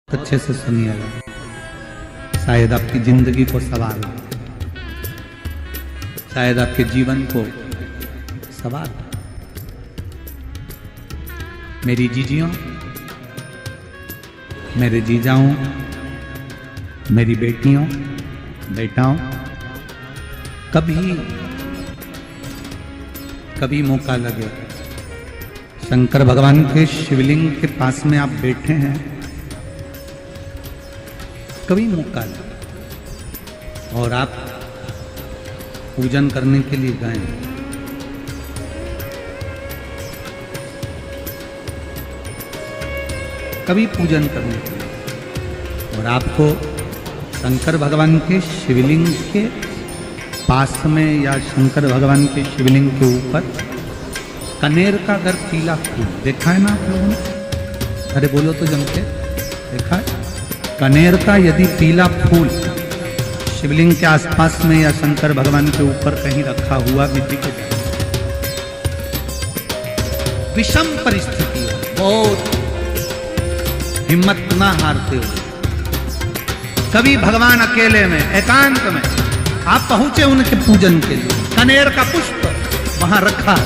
अच्छे से सुनिएगा, शायद आपकी जिंदगी को सवार हो, शायद आपके जीवन को सवार हो। मेरी जीजियों, मेरे जीजाओं, मेरी बेटियों, बेटाओं, कभी मौका लगे, शंकर भगवान के शिवलिंग के पास में आप बैठे हैं, कभी मौका लगे और आप पूजन करने के लिए गए, कभी पूजन करने के लिए, और आपको शंकर भगवान के शिवलिंग के पास में या शंकर भगवान के शिवलिंग के ऊपर कनेर का अगर पीला फूल देखा है ना आप लोगों ने? अरे बोलो तो जम के, देखा है? कनेर का यदि पीला फूल शिवलिंग के आसपास में या शंकर भगवान के ऊपर कहीं रखा हुआ भी दिख जाए, विषम परिस्थिति हो, बहुत हिम्मत ना हारते हो, कभी भगवान अकेले में एकांत में आप पहुंचे उनके पूजन के लिए, कनेर का पुष्प वहां रखा,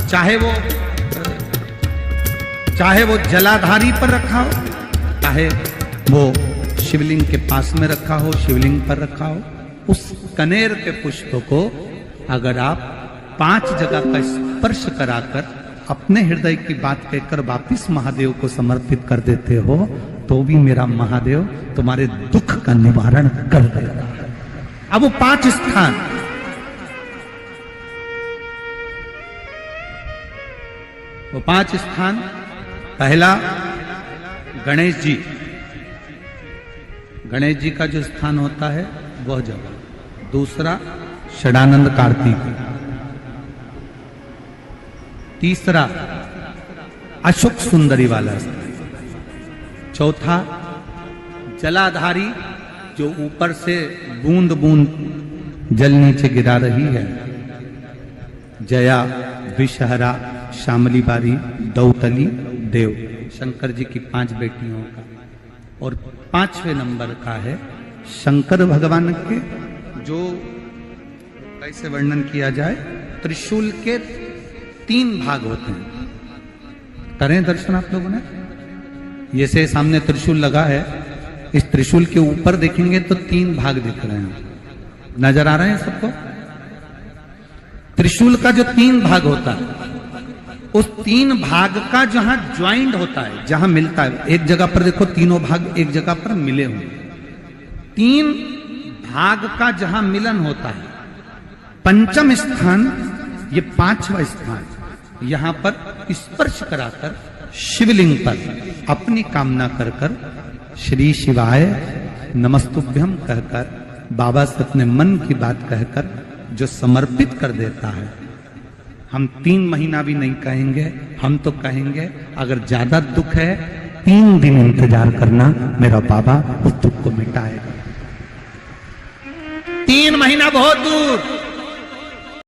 चाहे वो जलाधारी पर रखा हो, चाहे वो शिवलिंग के पास में रखा हो, शिवलिंग पर रखा हो, उस कनेर के पुष्प को अगर आप 5 जगह का स्पर्श कराकर अपने हृदय की बात कहकर वापिस महादेव को समर्पित कर देते हो, तो भी मेरा महादेव तुम्हारे दुख का निवारण कर देगा। अब वो 5 स्थान, पहला गणेश जी, गणेश जी का जो स्थान होता है वह जगह, दूसरा षडानंद कार्तिक, तीसरा अशोक सुंदरी वाला स्थान, चौथा जलाधारी जो ऊपर से बूंद बूंद जल नीचे गिरा रही है, जया, विषहरा, शामली बारी, दौतली, देव, शंकर जी की 5 बेटियों का, और 5वें नंबर का है शंकर भगवान के, जो कैसे वर्णन किया जाए, त्रिशूल के 3 भाग होते हैं। करें दर्शन आप लोगों ने? ये से सामने त्रिशूल लगा है, इस त्रिशूल के ऊपर देखेंगे तो 3 भाग दिख रहे हैं, नजर आ रहे हैं सबको? त्रिशूल का जो 3 भाग होता है, उस 3 भाग का जहां ज्वाइंट होता है, जहां मिलता है, एक जगह पर देखो तीनों भाग एक जगह पर मिले हुए, 3 भाग का जहां मिलन होता है, 5वां स्थान, ये 5वां स्थान, यहां पर स्पर्श कराकर शिवलिंग पर अपनी कामना कर कर श्री शिवाय नमस्तुभ्यम कहकर, बाबा से अपने मन की बात कहकर जो समर्पित कर देता है, हम 3 महीना भी नहीं कहेंगे, हम तो कहेंगे अगर ज्यादा दुख है 3 दिन इंतजार करना, मेरा बाबा उस दुख को मिटाएगा। 3 महीना बहुत दूर,